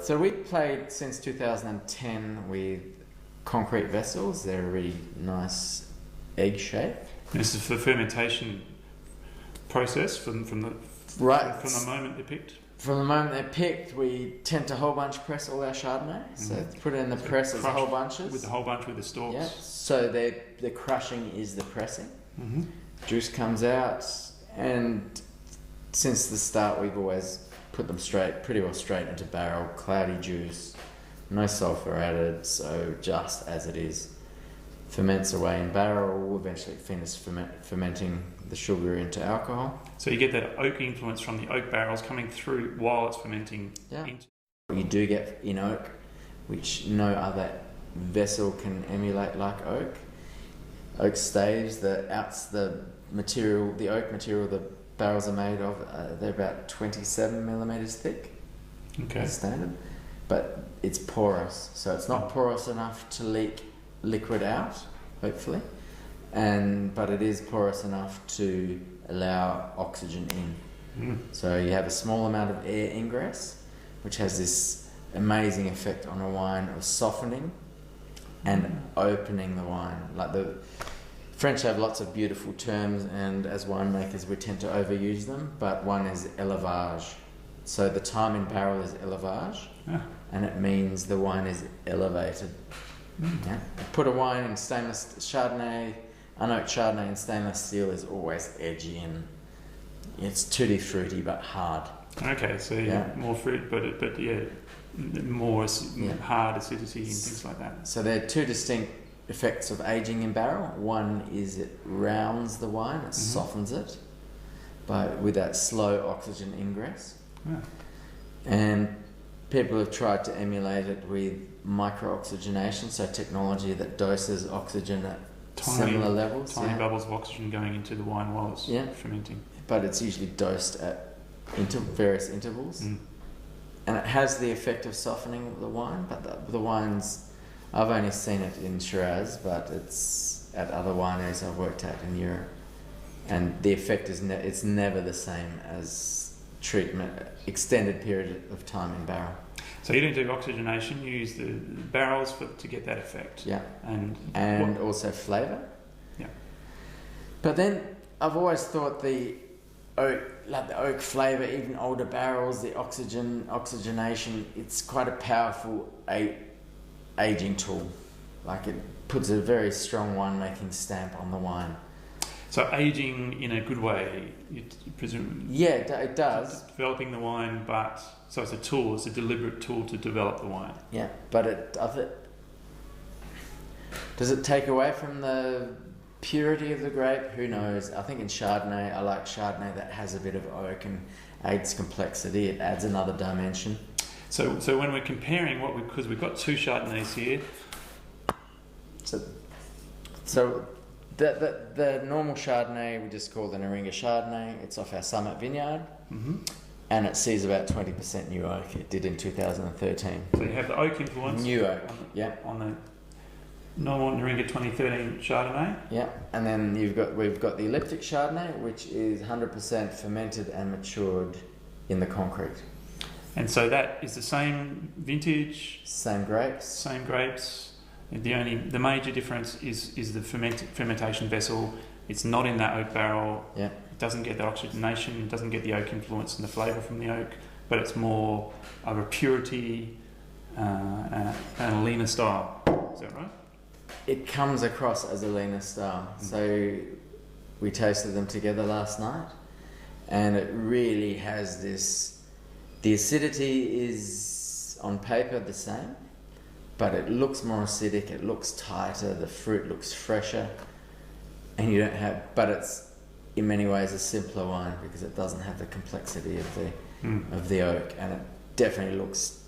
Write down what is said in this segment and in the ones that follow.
So we played since 2010 with concrete vessels. They're a really nice egg shape. This is the fermentation process from the moment they're picked. From the moment they're picked, we tend to whole bunch press all our Chardonnay. So put it in the press as whole bunches. With the whole bunch with the stalks. Yeah. So the crushing is the pressing. Juice comes out, and since the start, we've always put them pretty well straight into barrel, cloudy juice, no sulfur added, so just as it is. Ferments away in barrel, we'll eventually finish fermenting the sugar into alcohol. So you get that oak influence from the oak barrels coming through while it's fermenting. Yeah. You do get in oak, which no other vessel can emulate like oak. Oak staves, the oak material the barrels are made of, they're about 27 millimeters thick. Okay. That's standard. But it's porous, so it's not porous enough to leak liquid out, hopefully, but it is porous enough to allow oxygen in. So you have a small amount of air ingress, which has this amazing effect on a wine of softening and opening the wine. Like the French have lots of beautiful terms, and as winemakers we tend to overuse them, but one is élevage. So the time in barrel is élevage, and it means the wine is elevated. Yeah. Put a wine in stainless Chardonnay, unoaked Chardonnay in stainless steel is always edgy and it's tutti fruity but hard. Okay, so more fruit, but more hard acidity and things like that. So there are two distinct effects of aging in barrel. One is it rounds the wine, it softens it with that slow oxygen ingress. And people have tried to emulate it with micro-oxygenation, so technology that doses oxygen at similar levels. Tiny bubbles of oxygen going into the wine while it's fermenting. But it's usually dosed at various intervals. And it has the effect of softening the wine, but the wines, I've only seen it in Shiraz, but it's at other wineries I've worked at in Europe. And the effect is it's never the same as treatment, extended period of time in barrel. So you don't do oxygenation, you use the barrels to get that effect. Yeah. And also flavour. Yeah. But then I've always thought the oak flavour, even older barrels, the oxygenation, it's quite a powerful aging tool. Like it puts a very strong wine-making stamp on the wine. So aging in a good way, you presume? Yeah, it does. Developing the wine, so it's a tool, it's a deliberate tool to develop the wine. Yeah, but does it take away from the purity of the grape? Who knows? I think in Chardonnay, I like Chardonnay that has a bit of oak and adds complexity. It adds another dimension. So when we're comparing because we've got two Chardonnays here. So the normal Chardonnay we just call the Ngeringa Chardonnay. It's off our Summit vineyard, and it sees about 20% new oak. It did in 2013. So you have the oak influence. New oak, on the normal Ngeringa 2013 Chardonnay. Yeah, and then we've got the Elliptic Chardonnay, which is 100% fermented and matured in the concrete. And so that is the same vintage. Same grapes. The major difference is the fermentation vessel. It's not in that oak barrel. Yeah. It doesn't get the oxygenation. It doesn't get the oak influence and the flavour from the oak. But it's more of a purity and a leaner style. Is that right? It comes across as a leaner style. So we tasted them together last night, and it really has this. The acidity is on paper the same, but it looks more acidic, it looks tighter, the fruit looks fresher, and you don't have, but it's in many ways a simpler wine because it doesn't have the complexity of the oak, and it definitely looks,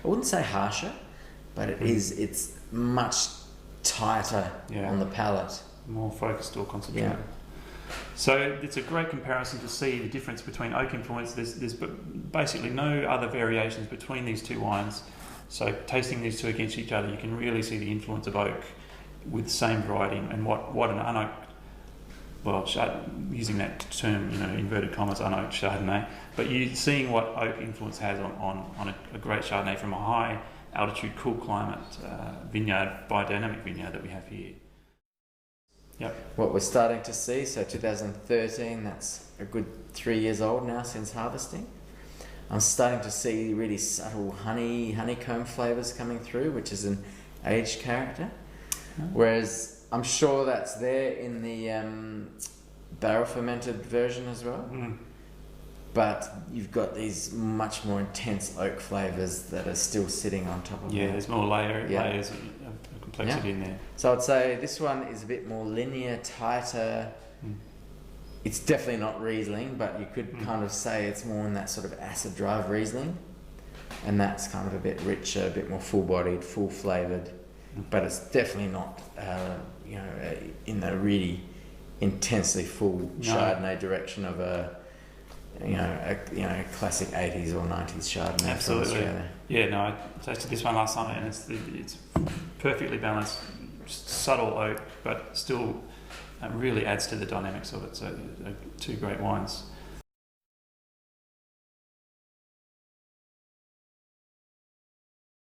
I wouldn't say harsher, but it's much tighter on the palate. More focused or concentrated. Yeah. So it's a great comparison to see the difference between oak influence. There's basically no other variations between these two wines. So tasting these two against each other, you can really see the influence of oak with the same variety and what an unoaked using that term, inverted commas, I know Chardonnay, but you seeing what oak influence has on a great Chardonnay from a high altitude, cool climate biodynamic vineyard that we have here. Yep. What we're starting to see, so 2013, that's a good 3 years old now since harvesting. I'm starting to see really subtle honeycomb flavours coming through, which is an aged character. Whereas I'm sure that's there in the barrel fermented version as well. But you've got these much more intense oak flavours that are still sitting on top of it. Yeah, there's more layers of complexity in there. So I'd say this one is a bit more linear, tighter. It's definitely not Riesling, but you could kind of say it's more in that sort of acid drive Riesling. And that's kind of a bit richer, a bit more full-bodied, full-flavoured. But it's definitely not, in the really intensely full Chardonnay direction of a classic 80s or 90s Chardonnay. Absolutely. Yeah, no, I tasted this one last summer, and it's perfectly balanced, subtle oak, but still really adds to the dynamics of it. So, two great wines.